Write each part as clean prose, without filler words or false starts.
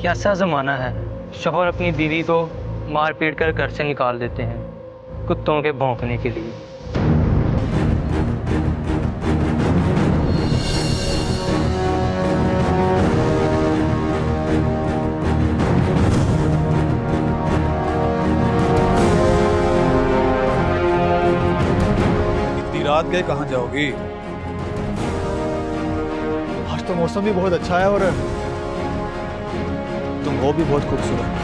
कैसा ज़माना है, शौहर अपनी बीवी को मार पीट कर घर से निकाल देते हैं कुत्तों के भौंकने के लिए। इतनी रात गए कहाँ जाओगी? आज तो मौसम भी बहुत अच्छा है और तुम हो भी बहुत खूबसूरत।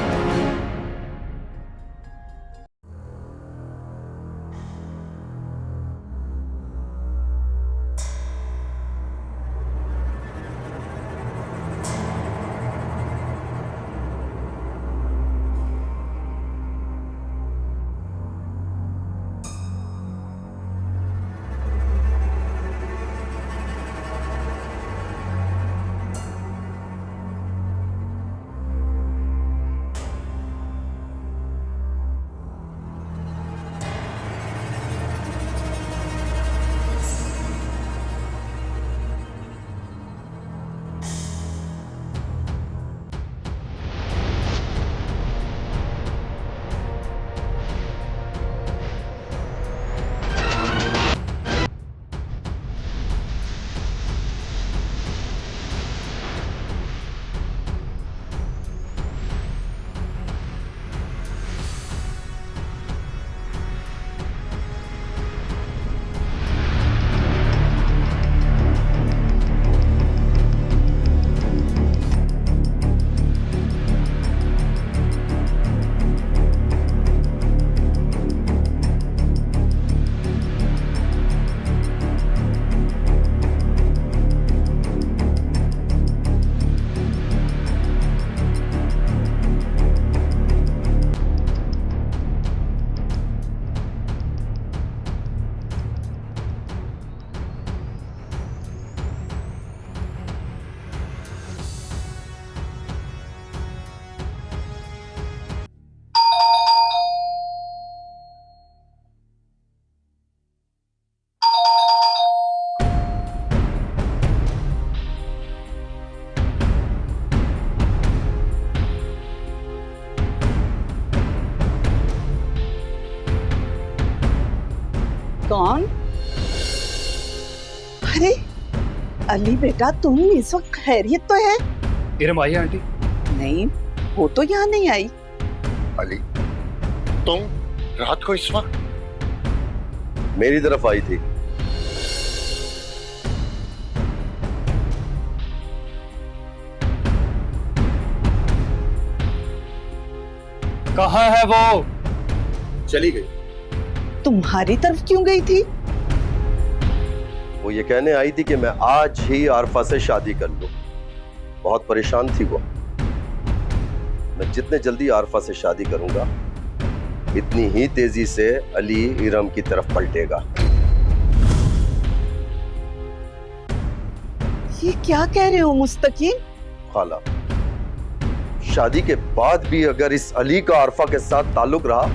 कौन? अरे अली बेटा, तुम इस वक्त खैरियत तो है? इरम आई है आंटी? नहीं, वो तो यहाँ नहीं आई। अली, तुम रात को इस वक्त मेरी तरफ आई थी। कहाँ है वो? चली गई। तुम्हारी तरफ क्यों गई थी? वो ये कहने आई थी कि मैं आज ही आरफा से शादी कर लूं। बहुत परेशान थी वो। मैं जितने जल्दी आरफा से शादी करूंगा, इतनी ही तेजी से अली इरम की तरफ पलटेगा। ये क्या कह रहे हो मुस्तकीम? खाला, शादी के बाद भी अगर इस अली का आरफा के साथ ताल्लुक रहा,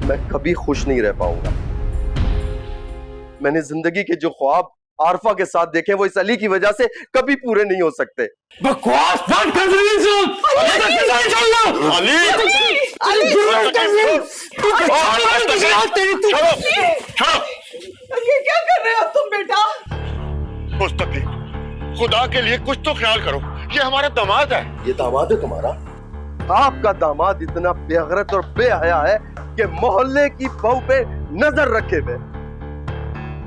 मैं कभी खुश नहीं रह पाऊंगा। मैंने जिंदगी के जो ख्वाब आरफा के साथ देखे, वो इस अली की वजह से कभी पूरे नहीं हो सकते। बकवास बंद कर दो। ये क्या कर रहे हो तुम बेटा? मुस्तकीम, खुदा के लिए कुछ तो ख्याल करो। ये हमारा दामाद है। ये दामाद है तुम्हारा? आपका दामाद इतना बेगैरत और बेहया है कि मोहल्ले की बहू पे नजर रखे हुए,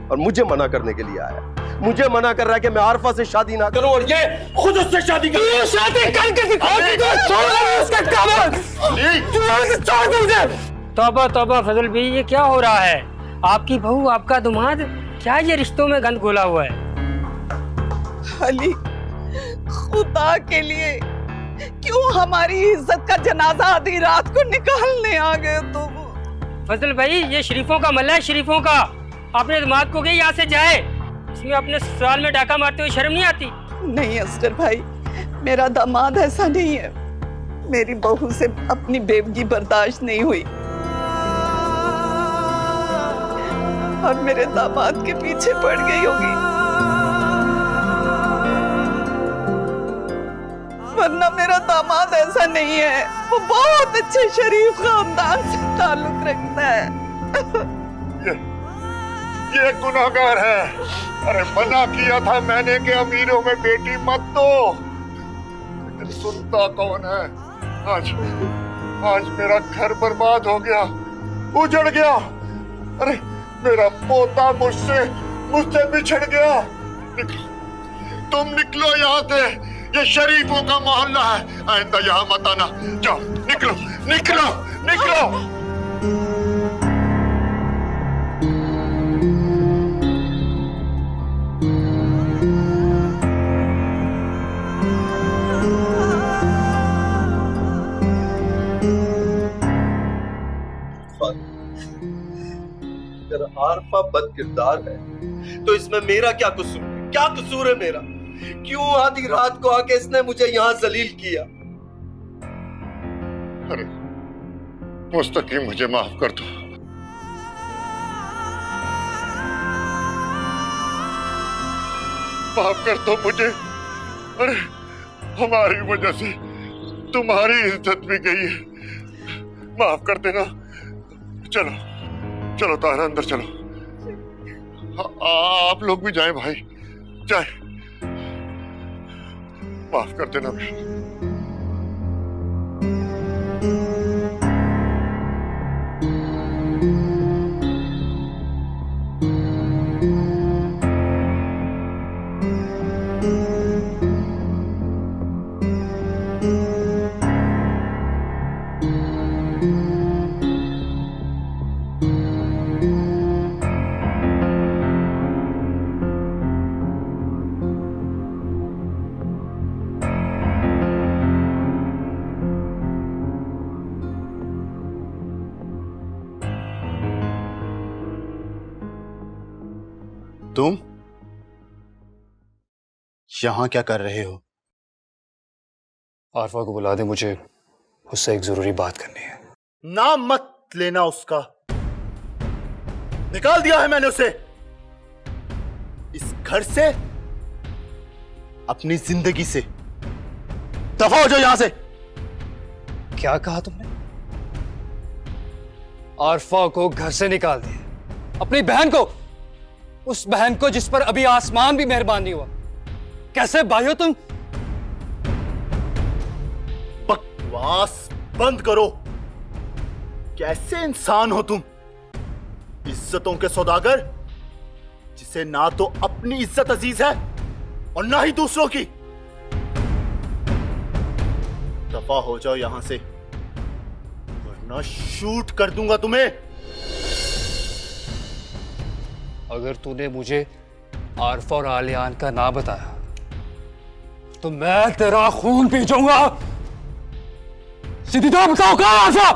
और मुझे मना करने के लिए आया। मुझे मना कर रहा है कि मैं आरफा से शादी ना करूं, और ये खुद उससे शादी कर। शादी करके तौबा तौबा फजल भाई, ये क्या हो रहा है? आपकी बहू, आपका दामाद, क्या ये रिश्तों में गंद घोला हुआ है? अली, खुदा के लिए क्यों हमारी इज्जत का जनाजा आधी रात को निकालने आ गए तुम? फजल भाई, ये शरीफों का मल्ला है, शरीफों का। अपने दामाद को यहाँ से जाए, इसमें अपने ससुराल में डाका मारते हुए शर्म नहीं आती? नहीं असगर भाई, मेरा दामाद ऐसा नहीं है। मेरी बहू से अपनी बेवगी बर्दाश्त नहीं हुई और मेरे दामाद के पीछे पड़ गई होगी। बोलना, मेरा दामाद ऐसा नहीं है। वो बहुत अच्छे शरीफ खानदान से ताल्लुक रखता है। ये गुनाहगार है। अरे मना किया था मैंने कि अमीरों में बेटी मत दो, लेकिन सुनता कौन है। आज मेरा घर बर्बाद हो गया, उजड़ गया। अरे मेरा पोता मुझसे बिछड़ गया। निकलो, तुम निकलो यहाँ से। ये शरीफों का मोहल्ला है, आइंदा यहाँ मत आना। जाओ, निकलो निकलो निकलो। अगर आरफा बद किरदार है तो इसमें मेरा क्या कसूर है? क्या कसूर है मेरा? क्यों आधी रात को आके इसने मुझे यहाँ जलील किया? अरे मुस्तकीम, मुझे माफ कर दो। माफ कर दो मुझे। अरे हमारी वजह से तुम्हारी इज्जत भी गई है। माफ कर देना। चलो चलो तारा, अंदर चलो। आप लोग भी जाएं भाई, जाएं। माफ कर देना भाई। तुम यहां क्या कर रहे हो? आरफा को बुला दे, मुझे उससे एक जरूरी बात करनी है। नाम मत लेना उसका। निकाल दिया है मैंने उसे इस घर से, अपनी जिंदगी से। दफा हो जाओ यहां से। क्या कहा तुमने? आरफा को घर से निकाल दिया? अपनी बहन को, उस बहन को जिस पर अभी आसमान भी मेहरबान नहीं हुआ। कैसे भाई हो तुम? बकवास बंद करो। कैसे इंसान हो तुम? इज्जतों के सौदागर, जिसे ना तो अपनी इज्जत अजीज है और ना ही दूसरों की। दफा हो जाओ यहां से, वरना शूट कर दूंगा तुम्हें। अगर तूने मुझे आरफा और आलियान का ना बताया तो मैं तेरा खून पी जाऊंगा। सीधी तो बताओ कहां आरफा?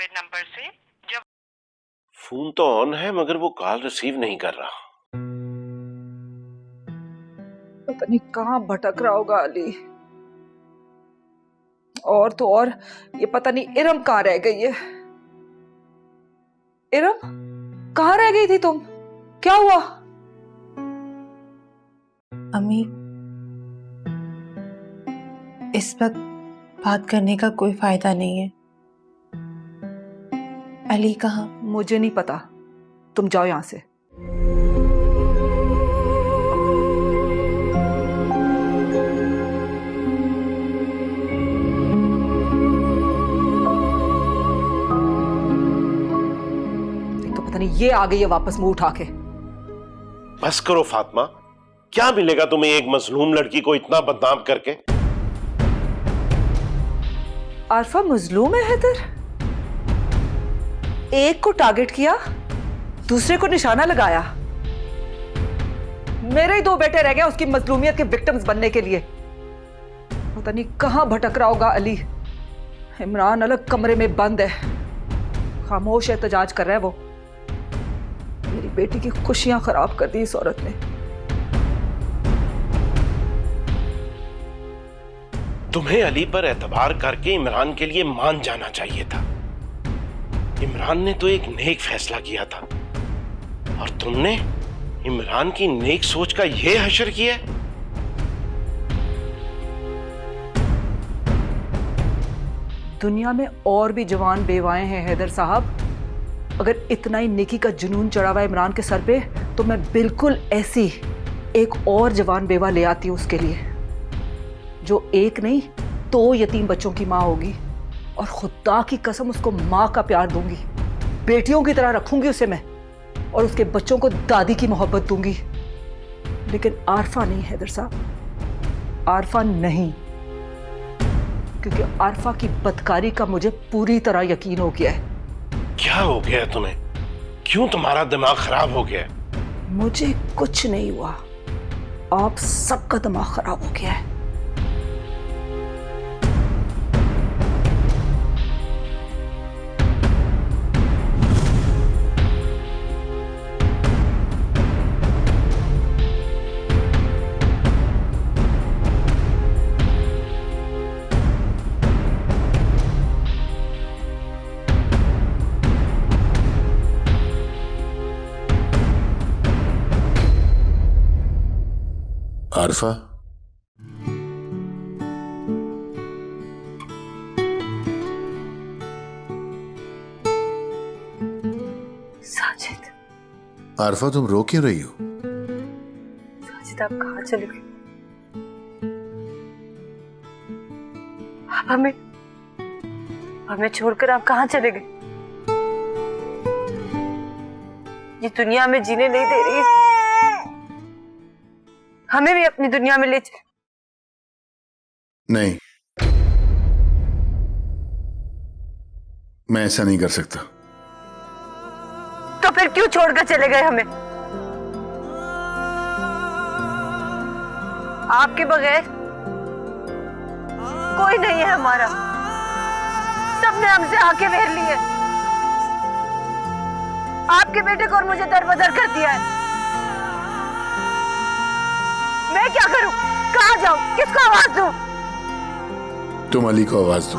हुए नंबर से जब फोन तो ऑन है मगर वो कॉल रिसीव नहीं कर रहा। पता नहीं कहाँ भटक रहा होगा अली। और तो और ये पता नहीं इरम कहाँ रह गई है। इरम, कहाँ रह गई थी तुम? क्या हुआ? अम्मी, इस वक्त बात करने का कोई फायदा नहीं है। अली कहाँ? मुझे नहीं पता, तुम जाओ यहां से। एक तो पता नहीं ये आ गई है वापस मुंह उठा के। बस करो फातिमा, क्या मिलेगा तुम्हें एक मजलूम लड़की को इतना बदनाम करके? आरफा मजलूम है हैदर? एक को टारगेट किया, दूसरे को निशाना लगाया। मेरे ही दो बेटे रह गए उसकी मजलूमियत के विक्टिम्स बनने के लिए। पता नहीं कहां भटक रहा होगा अली। इमरान अलग कमरे में बंद है, खामोश एहतजाज कर रहा है वो। मेरी बेटी की खुशियां खराब कर दी इस औरत ने। तुम्हें अली पर एतबार करके इमरान के लिए मान जाना चाहिए था। इमरान ने तो एक नेक फैसला किया था और तुमने इमरान की नेक सोच का यह हशर किया। दुनिया में और भी जवान बेवाएं हैं हैदर साहब। अगर इतना ही नेकी का जुनून चढ़ा हुआ इमरान के सर पे तो मैं बिल्कुल ऐसी एक और जवान बेवा ले आती हूं उसके लिए, जो एक नहीं 2 यतीम बच्चों की माँ होगी। और खुदा की कसम उसको माँ का प्यार दूंगी, बेटियों की तरह रखूंगी उसे मैं, और उसके बच्चों को दादी की मोहब्बत दूंगी। लेकिन आरफा नहीं हैदर साहब, आरफा नहीं। क्योंकि आरफा की बदकारी का मुझे पूरी तरह यकीन हो गया है। क्या हो गया तुम्हें? क्यों तुम्हारा दिमाग खराब हो गया? मुझे कुछ नहीं हुआ, आप सबका दिमाग खराब हो गया है। आरफा, साजिद, आरफा तुम रो क्यों रही हो? साजिद आप कहाँ चले गए? आप हमें छोड़कर आप कहाँ चले गए? ये दुनिया में जीने नहीं दे रही है, हमें भी अपनी दुनिया में ले चल। नहीं, मैं ऐसा नहीं कर सकता। तो फिर क्यों छोड़कर चले गए हमें? आपके बगैर कोई नहीं है हमारा, सबने हमसे आंखें फेर ली है। आपके बेटे को और मुझे दरबदर कर दिया है। मैं क्या करूं? कहां जाऊं? किसको आवाज दूं? तुम अली को आवाज दो,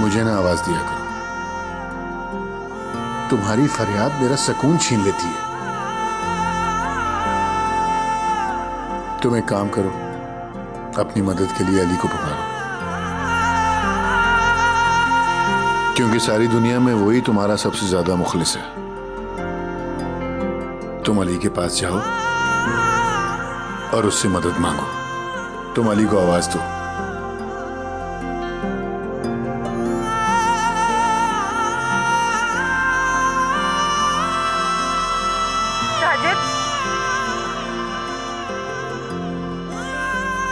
मुझे ना आवाज दिया करो। तुम्हारी फरियाद मेरा सुकून छीन लेती है। तुम एक काम करो, अपनी मदद के लिए अली को पुकारो, क्योंकि सारी दुनिया में वही तुम्हारा सबसे ज्यादा मुखलिस है। तुम अली के पास जाओ और उससे मदद मांगो। तुम अली को आवाज दो। साजिद,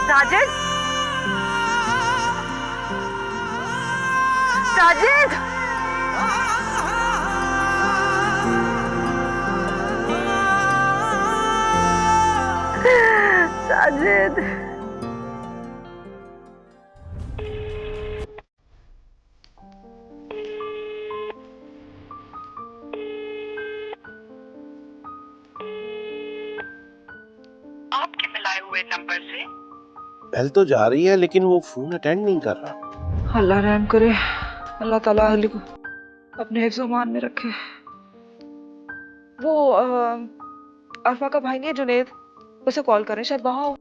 साजिद, साजिद, साजिद। हुए नंबर से। बेल तो जा रही है लेकिन वो फोन अटेंड नहीं कर रहा। अल्लाह रहम करे, अल्लाह ताला अली को अपने हिफ्ज़ मान में रखे। वो अरफा का भाई नहीं है जुनेद, उसे कॉल करें, शायद वहाँ हो।